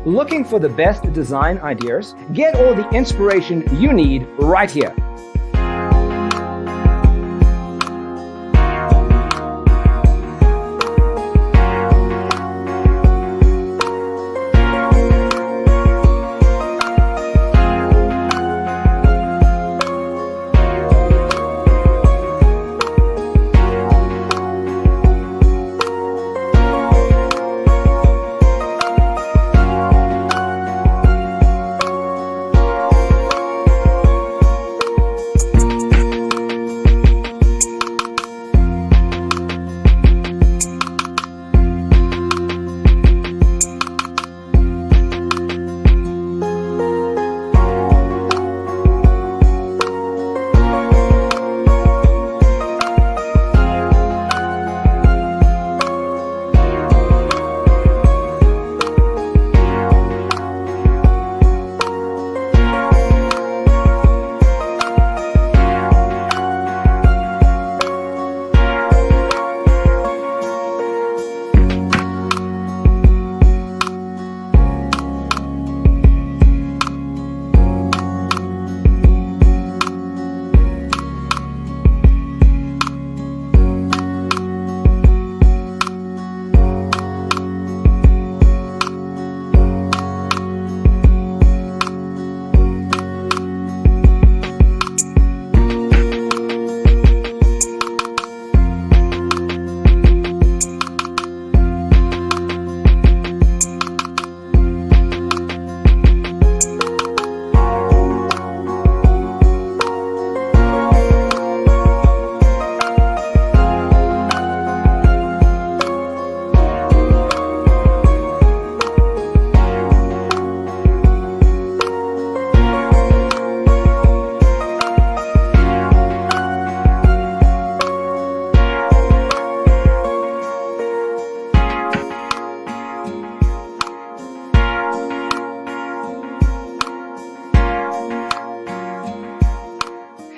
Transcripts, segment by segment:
Looking for the best design ideas? Get all the inspiration you need right here.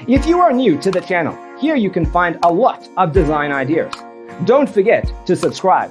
If you are new to the channel, here you can find a lot of design ideas. Don't forget to subscribe.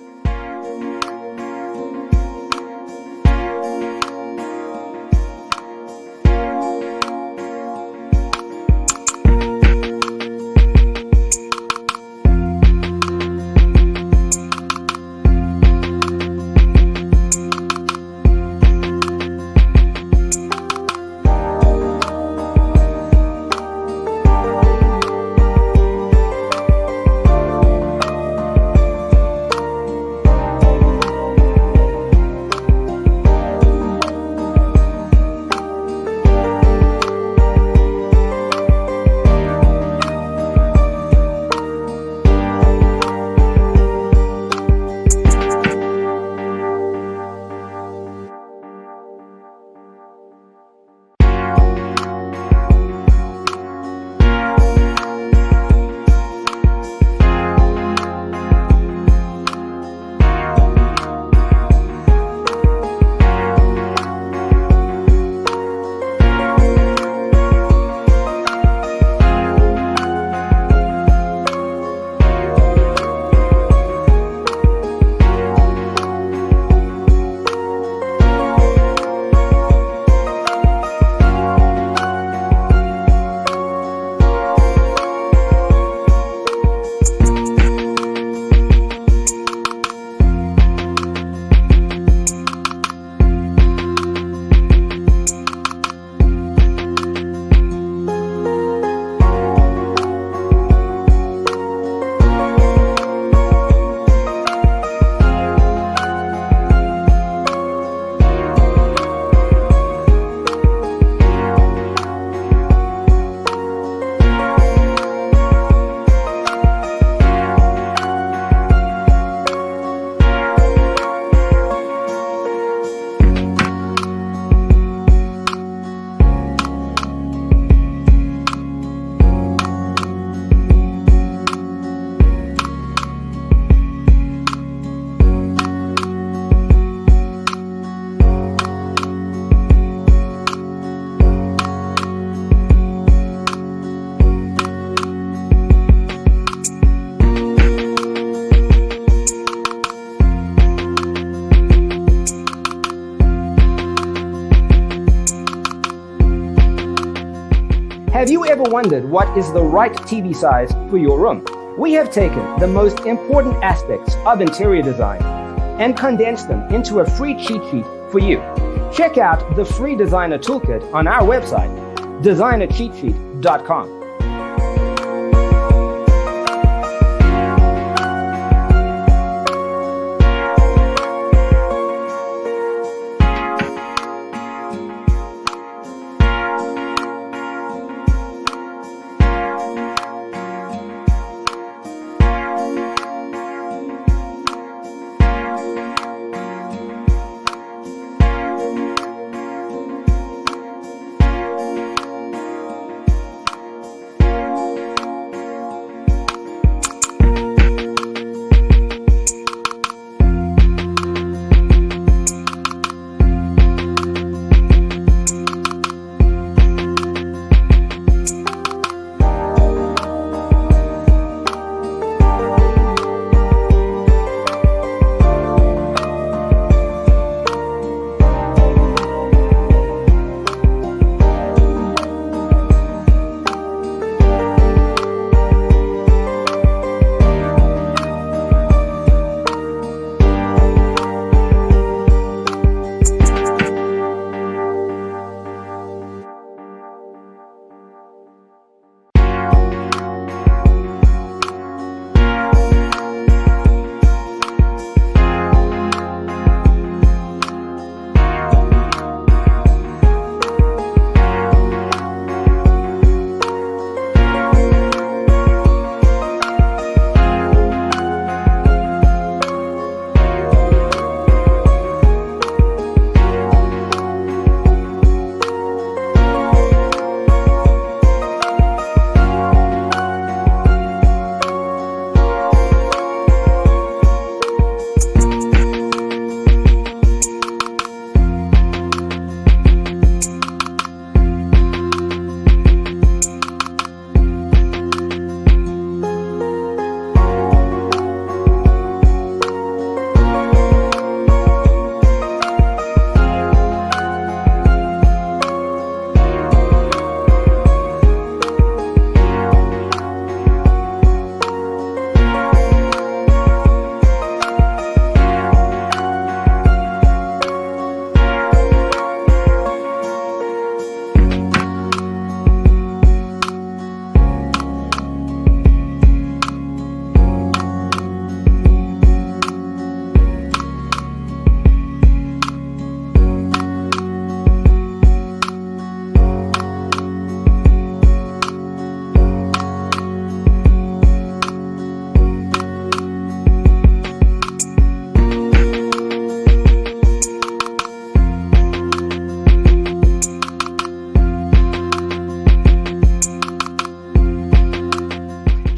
Have you ever wondered what is the right TV size for your room? We have taken the most important aspects of interior design and condensed them into a free cheat sheet for you. Check out the free designer toolkit on our website, designercheatsheet.com.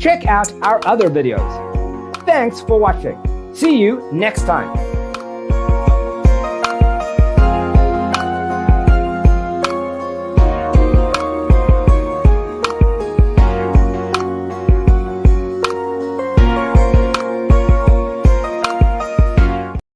Check out our other videos. Thanks for watching. See you next time.